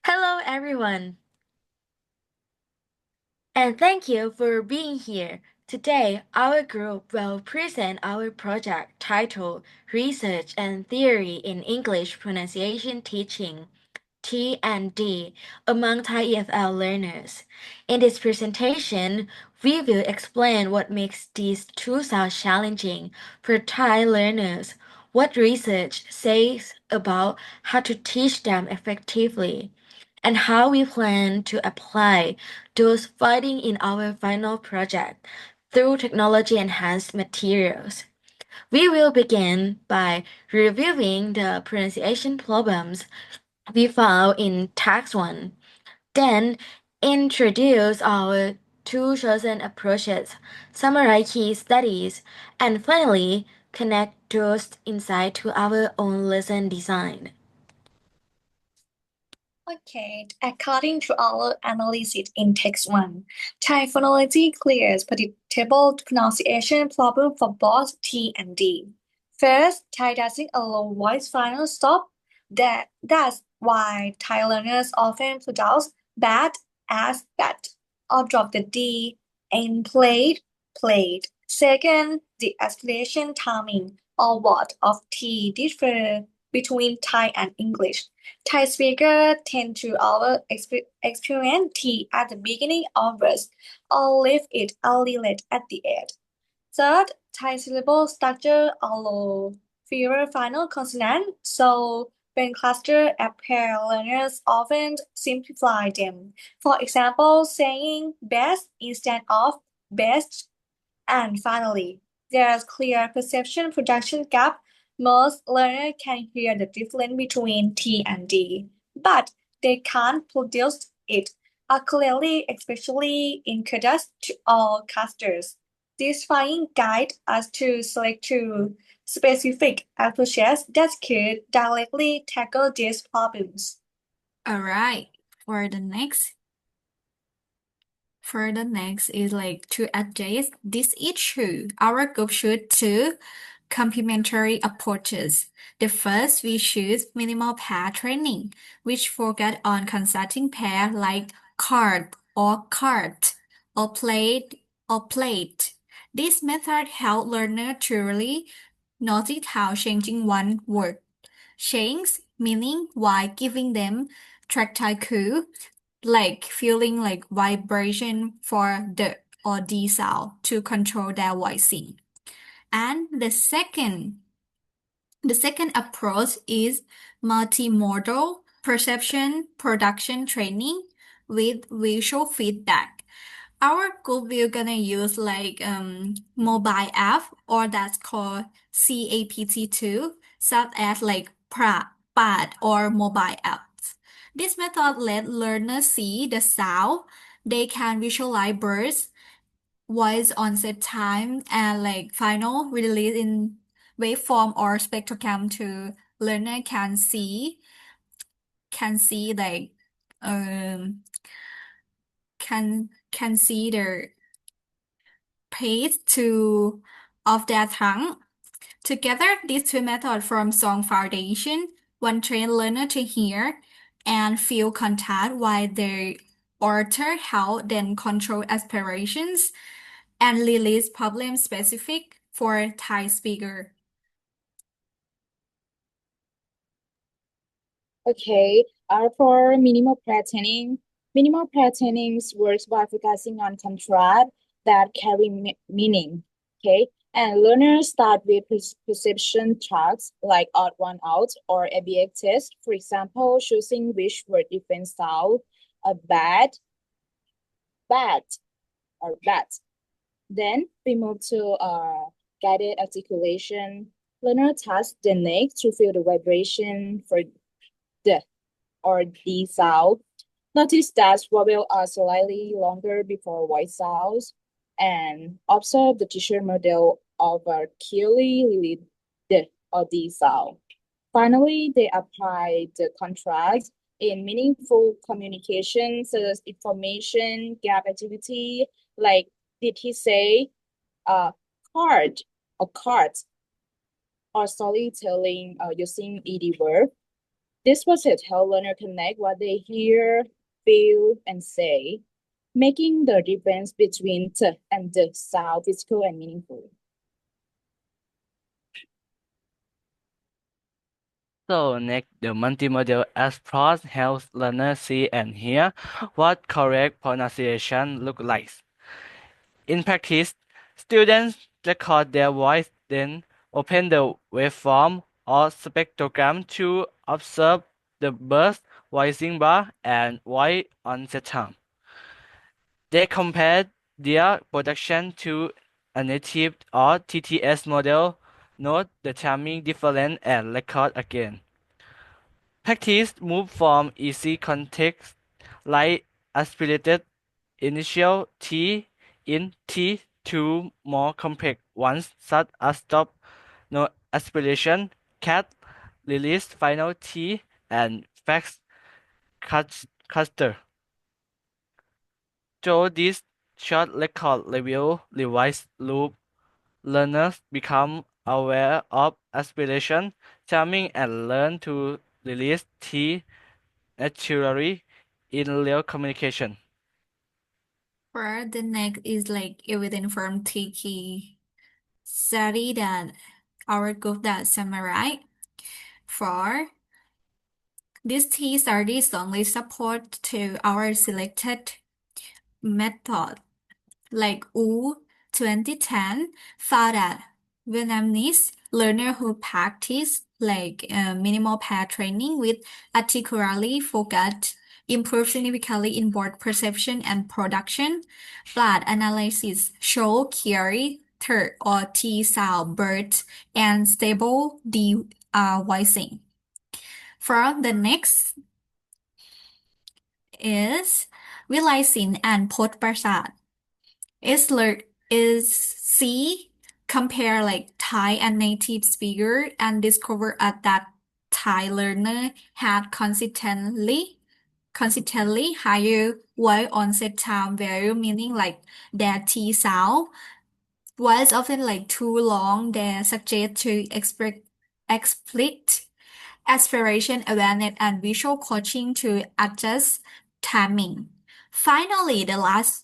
Hello, everyone, and thank you for being here. Today, our group will present our project titled Research and Theory in English Pronunciation Teaching. T and D among Thai EFL learners. In this presentation, we will explain what makes these two sounds challenging for Thai learners, what research says about how to teach them effectively, and how we plan to apply those findings in our final project through technology-enhanced materials. We will begin by reviewing the pronunciation problems we found in tax 1. Then introduce our two chosen approaches, summarize key studies, and finally connect those insights to our own lesson design. Okay, according to our analysis in text 1, Thai phonology clears predictable pronunciation problem for both T and D. First, Thai doesn't allow voice final stop. That's why Thai learners often pronounce bad as bad or drop the D in played, played. Second, the acceleration timing or word of T differ between Thai and English. Thai speakers tend to experience T at the beginning of verse or leave it a little at the end. Third, Thai syllable structure allow fewer final consonants, so when clusters appear, learners often simplify them. For example, saying best instead of best. And finally, there's clear perception production gap. Most learners can hear the difference between T and D, but they can't produce it clearly, especially in cadets or casters. This finding guide us to select two specific approaches that could directly tackle these problems. All right. For the next is like to address this issue. Our group should two complementary approaches. The first, we choose minimal pair training, which focus on consulting pair like card or cart or plate or plate. This method helps learner to really notice how changing one word changes meaning while giving them tactile cue like feeling like vibration for the or D sound to control their voicing. And the second approach is multimodal perception production training with visual feedback. Our group will gonna use like mobile app or that's called CAPT2, such as like PAD or mobile apps. This method let learners see the sound. They can visualize birds, voice onset time, and like final release in waveform or spectrogram to learner can see like um can see the pace to of their tongue. Together, these two methods form strong foundation. One train learner to hear and feel contact while the author help them control aspirations and release problem specific for Thai speaker. Okay, for minimal patternings works by focusing on contrast that carry meaning. Okay, and learners start with perception charts like odd one out or ABX test. For example, choosing which word different sound, a bad, or bad. Then we move to guided articulation. Learner task the neck to feel the vibration for the or D sound. Notice that vowels are slightly longer before voice sounds and observe the teacher model of a clearly released D or D sound. Finally, they apply the contrast in meaningful communication such as information gap activity, like did he say card or cards or storytelling using ED verb. This process helps learners connect what they hear, feel, and say, making the difference between t and the sound physical and meaningful. So next, the multimodal approach helps learners see and hear what correct pronunciation looks like. In practice, students record their voice, then open the waveform or spectrogram to observe the burst, voicing bar, and voice onset time. They compare their production to a native or TTS model, note the timing difference, and record again. Practice move from easy context like aspirated initial T in T to more complex ones such as stop, no aspiration, cat, release final T, and fax cluster. Through this short record review revise loop, learners become aware of aspiration, timing, and learn to release T naturally in real communication. For the next is like evidence from three key study that our group that summarize. For this T study strongly support to our selected method. Like U 2010 found that Vietnamese learner who practice like minimal pair training with articulately focused improve significantly in both perception and production. Blood analysis show carry third or T sound bird and stable D voicing. For the next is realizing and post prasad. Is C compare like Thai and native speaker and discover that Thai learner had consistently higher voice onset time value, meaning like their T sound was often like too long. They suggest to explicit aspiration awareness and visual coaching to adjust timing. Finally, the last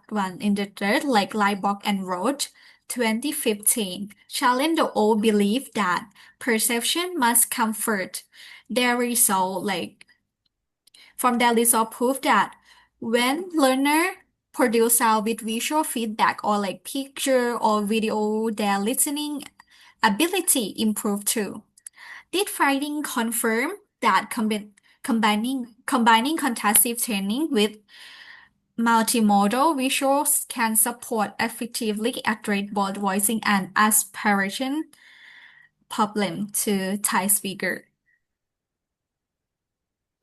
one in the third, like Lightbox and Roach, 2015, challenge the old belief that perception must comfort. Their result, like from their result, prove that when learner produce sound with visual feedback or like picture or video, their listening ability improve too. Did finding confirm that combining contrastive training with multimodal visuals can support effectively address both voicing and aspiration problem to Thai speaker.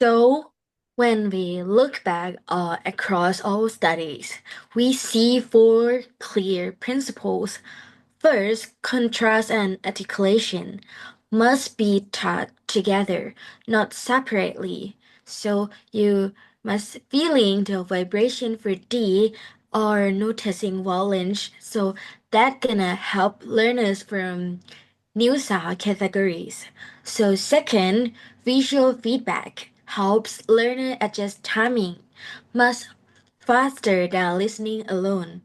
So, when we look back across all studies, we see four clear principles. First, contrast and articulation must be taught together, not separately. So you must feeling the vibration for D or noticing vowels. So that gonna help learners from new sound categories. So second, visual feedback helps learner adjust timing much faster than listening alone.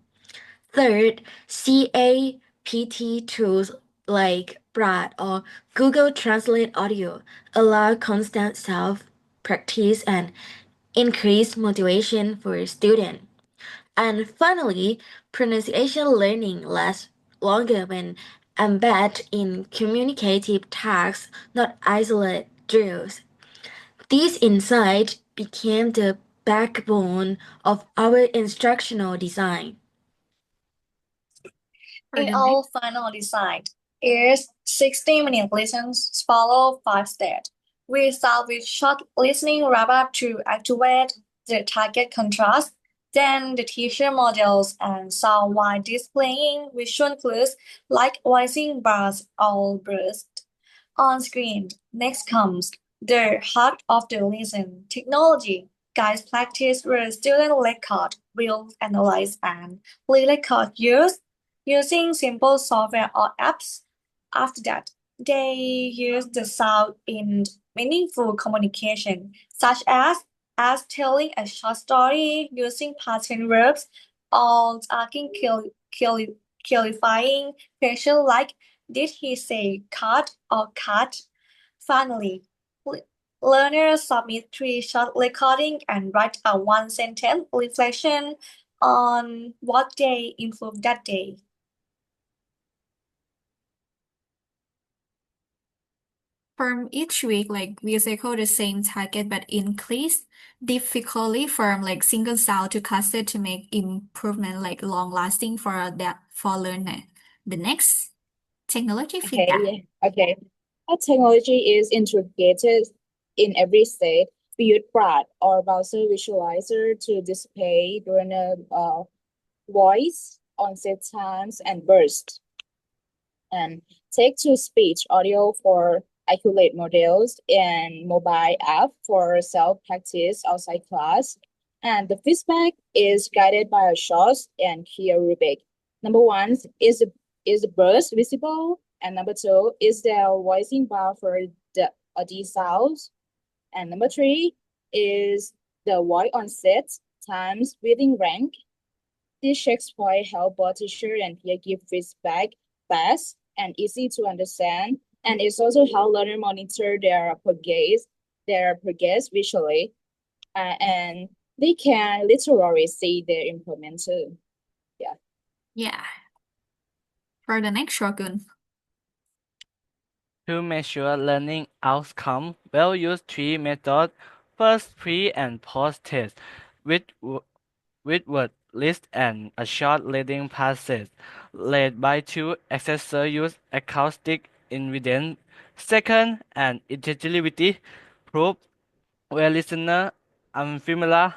Third, CAPT tools like Brad or Google Translate Audio allow constant self-practice and increase motivation for students. And finally, pronunciation learning lasts longer when embedded in communicative tasks, not isolated drills. These insights became the backbone of our instructional design. For In the our next, final design is 60-minute lessons follow 5 steps. We start with short listening wrap-up to activate the target contrast. Then the teacher models and sound while displaying visual clues like voicing bars or bursts on screen. Next comes the heart of the lesson, technology. Guides practice where students record, build, analyze, and re-record use using simple software or apps. After that, they use the sound in meaningful communication, such as telling a short story using pattern verbs or asking clarifying questions like, did he say cut or cut? Finally, learners submit 3 short recordings and write a one-sentence reflection on what they improved that day. From each week, we cycle the same target but increase difficulty from single sound to cluster to make improvement long lasting for learner. The next technology feedback. Okay. Our technology is integrated in every state. We use BRAD or browser visualizer to display learner voice, onset times, and burst. And text-to-speech audio for accurate models and mobile app for self-practice outside class. And the feedback is guided by a short and clear rubric. Number one is the burst visible, and number two is the voicing bar for the sounds, and number three is the voice onset times within rank. This checkpoint help both teacher and peer give feedback fast and easy to understand, and it's also how learner monitor their progress visually, and they can literally see their improvement too. Yeah. For the next Shogun. To measure learning outcome, we'll use 3 methods. First, pre and post test with word list and a short leading passage, led by 2 assessors use acoustic evidence. Second, an intelligibility proof where listener unfamiliar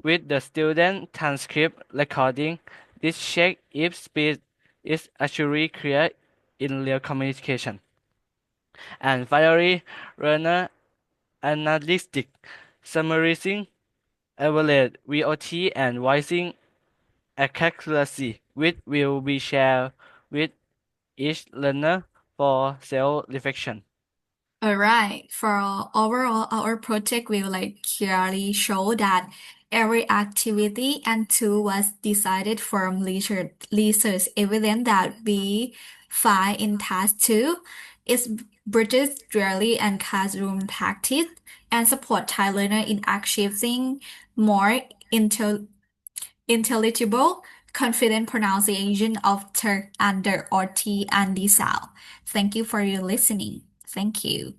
with the student transcript recording. This check if speech is actually clear in real communication. And finally, learner analytic summarizing evaluate VOT and voicing accuracy, which will be shared with each learner for self-reflection. Alright, for overall, our project will clearly show that every activity and tool was decided from research evidence that we find in task 2 is British theory and classroom practice and support Thai learner in achieving more intelligible, confident pronunciation of ter, under, or t and d sound. Thank you for your listening. Thank you.